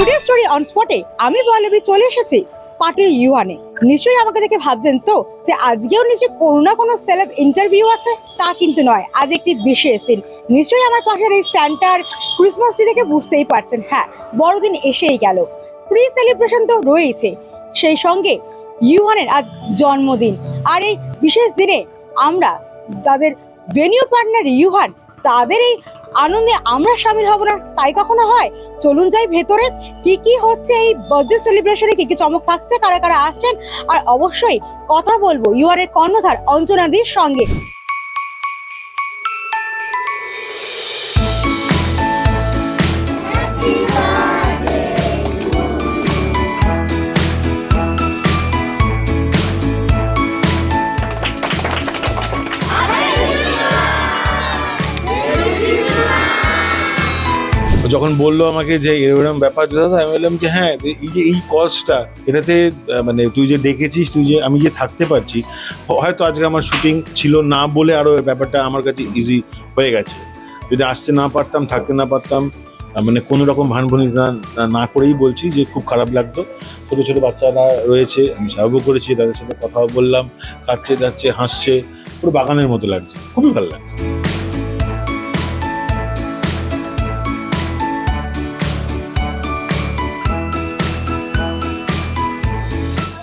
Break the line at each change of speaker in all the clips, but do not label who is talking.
Today story on স্পটে আমি পল্লবী চলে এসেছি পাটুলি ইউহানে। নিশ্চয়ই আমাকে দেখে ভাবছেন তো যে আজকেও নিশ্চয়ই কোনো না কোনো সেলেব ইন্টারভিউ আছে, তা কিন্তু নয়। আজ একটি বিশেষ দিন। নিশ্চয়ই আমার পাশের এই স্যান্টার ক্রিসমাস ট্রি দেখে বুঝতেই পারছেন, হ্যাঁ বড়দিন এসেই গেল। প্রি সেলিব্রেশন তো রয়েছে, সেই সঙ্গে ইউহানের আজ জন্মদিন। আর এই বিশেষ দিনে আমরা যাদের ভেনিউ পার্টনার ইউহান, তাদের এই আনন্দে আমরা সামিল হব না তাই কখনো হয়? চলুন যাই ভেতরে, কি কি হচ্ছে এই বার্থডে সেলিব্রেশনে, কি কি চমক থাকছে, কারা কারা আসছেন, আর অবশ্যই কথা বলবো ইউহানের কর্ণধার অঞ্জনাদির সঙ্গে।
যখন বললো আমাকে যে এরকম ব্যাপার দাদা, আমি বললাম যে হ্যাঁ, এই যে এই কজটা এটাতে মানে তুই যে ডেকেছিস, তুই যে আমি যে থাকতে পারছি, হয়তো আজকে আমার শুটিং ছিল না বলে আরও ব্যাপারটা আমার কাছে ইজি হয়ে গেছে। যদি আসতে না পারতাম, থাকতে না পারতাম, মানে কোনো রকম ভানভুনি না করেই বলছি যে খুব খারাপ লাগতো। ছোটো ছোটো বাচ্চারা রয়েছে, আমি সাহায্য করেছি, তাদের সাথে কথাও বললাম, খাচ্ছে যাচ্ছে হাসছে, পুরো বাগানের মতো লাগছে, খুবই ভালো লাগছে।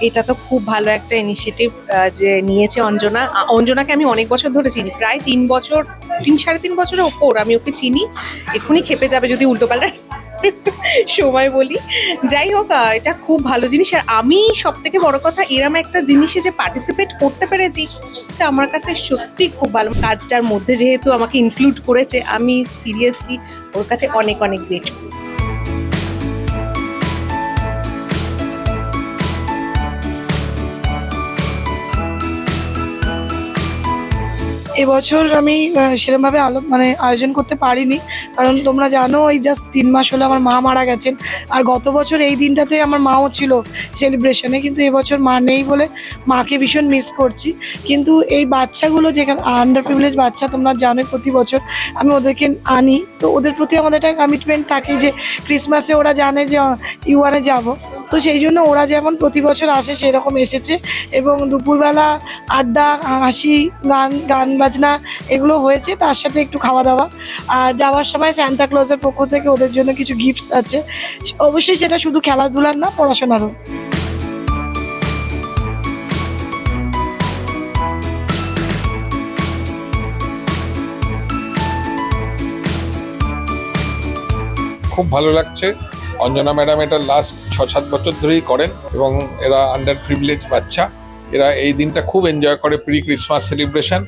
এটা তো খুব ভালো একটা ইনিশিয়েটিভ যে নিয়েছে অঞ্জনাকে আমি অনেক বছর ধরে চিনি, প্রায় 3 বছরের ওপর আমি ওকে চিনি। এক্ষুনি খেপে যাবে যদি উল্টোপাল্টা সময় বলি। যাই হোক, এটা খুব ভালো জিনিস। আর আমি সব থেকে বড় কথা, এরম একটা জিনিসে যে পার্টিসিপেট করতে পেরেছি, এটা আমার কাছে সত্যি খুব ভালো। কাজটার মধ্যে যেহেতু আমাকে ইনক্লুড করেছে, আমি সিরিয়াসলি ওর কাছে অনেক অনেক গ্রেটফুল।
এবছর আমি সেরকমভাবে আয়োজন করতে পারিনি, কারণ তোমরা জানো এই জাস্ট 3 মাস হলো আমার মা মারা গেছেন। আর গত বছর এই দিনটাতে আমার মাও ছিল সেলিব্রেশনে, কিন্তু এবছর মা নেই বলে মাকে ভীষণ মিস করছি। কিন্তু এই বাচ্চাগুলো যেখানে আন্ডার প্রিভিলেজ বাচ্চা, তোমরা জানোই প্রতি বছর আমি ওদেরকে আনি, তো ওদের প্রতি আমাদের একটা কমিটমেন্ট থাকে যে ক্রিসমাসে ওরা জানে যে ইউয়ানে যাব, তো সেই জন্য ওরা যেমন প্রতি বছর আসে সেরকম এসেছে। এবং দুপুরবেলা আড্ডা, হাসি, গান বাজনা এগুলো হয়েছে, তার সাথে একটু খাওয়া দাওয়া। আর যাওয়ার সময় সান্তা ক্লজের পক্ষ থেকে ওদের জন্য কিছু গিফটস আছে। অবশ্যই সেটা শুধু খেলাধুলার না, পড়াশোনারও।
খুব ভালো লাগছে। অঞ্জনা ম্যাডাম এটা লাস্ট 6-7 বছর ধরেই করেন, এবং এরা আন্ডার প্রিভিলেজ বাচ্চা, এরা এই দিনটা খুব এনজয় করে, প্রি ক্রিসমাস সেলিব্রেশন।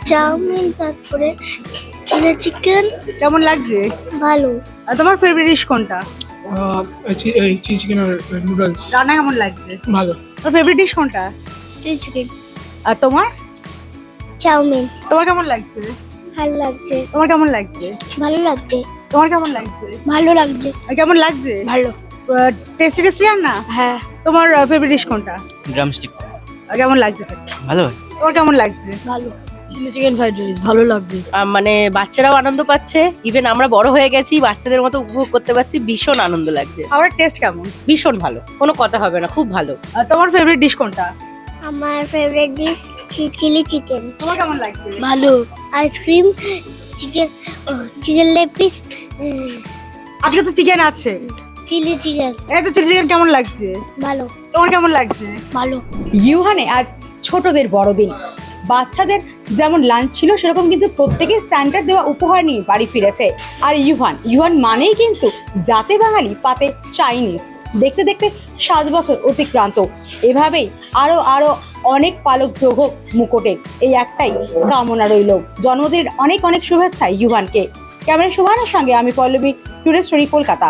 চাউমিন, তারপরে চিলি চিকেন।
কেমন লাগছে?
ভালো।
আর তোমার ফেভারিট ডিশ কোনটা?
এই চিলি চিকেন আর নুডলস।
রান্না কেমন লাগছে?
ভালো।
তোর ফেভারিট ডিশ কোনটা?
Chilli chicken.
আর তোমার?
চাউমিন।
তোমার কেমন লাগছে?
ভালো লাগছে।
তোমার কেমন লাগছে?
ভালো লাগছে।
তোমার কেমন লাগছে?
ভালো লাগছে।
আর কেমন লাগছে?
ভালো।
টেস্টি টেস্টি রান্না?
হ্যাঁ।
তোমার ফেভারিট ডিশ কোনটা?
ড্রামস্টিক।
আর কেমন লাগছে?
ভালো।
তোমার কেমন লাগছে?
ভালো।
চিলি চিকেন ফ্রাইড রাইস ভালো লাগছে।
মানে বাচ্চারাও আনন্দ পাচ্ছে, ইভেন আমরা বড় হয়ে গেছি, বাচ্চাদের মতো উপভোগ করতে পারছি, ভীষণ আনন্দ লাগছে।
খাবারের টেস্ট কেমন?
ভীষণ ভালো, কোনো কথা হবে না, খুব ভালো।
আর তোমার ফেভারিট ডিশ কোনটা?
আমার ফেভারিট ডিশ চিলি চিকেন।
তোমার কেমন লাগছে?
ভালো। Ice cream, chicken leg piece.
আজকে তো চিকেন আছে।
Chilli chicken.
এই তো চিলি চিকেন কেমন লাগছে?
ভালো।
তোমার কেমন লাগছে?
ভালো।
ইউহানে আজ ছোটদের বড়দিন। বাচ্চাদের যেমন লাঞ্চ ছিল, সেরকম কিন্তু প্রত্যেকে স্যান্টার দেওয়া উপহার নিয়ে বাড়ি ফিরেছে। আর ইউহান মানেই কিন্তু জাতে বাঙালি পাতে চাইনিজ। দেখতে দেখতে 7 বছর অতিক্রান্ত। এভাবেই আরো আরো অনেক পালক যোগ হোক মুকুটে, এই একটাই কামনা রইল। জন্মদিনের অনেক অনেক শুভেচ্ছা ইউহানকে। ক্যামেরা শুভানের সঙ্গে আমি পল্লবী, টুডে স্টোরি, কলকাতা।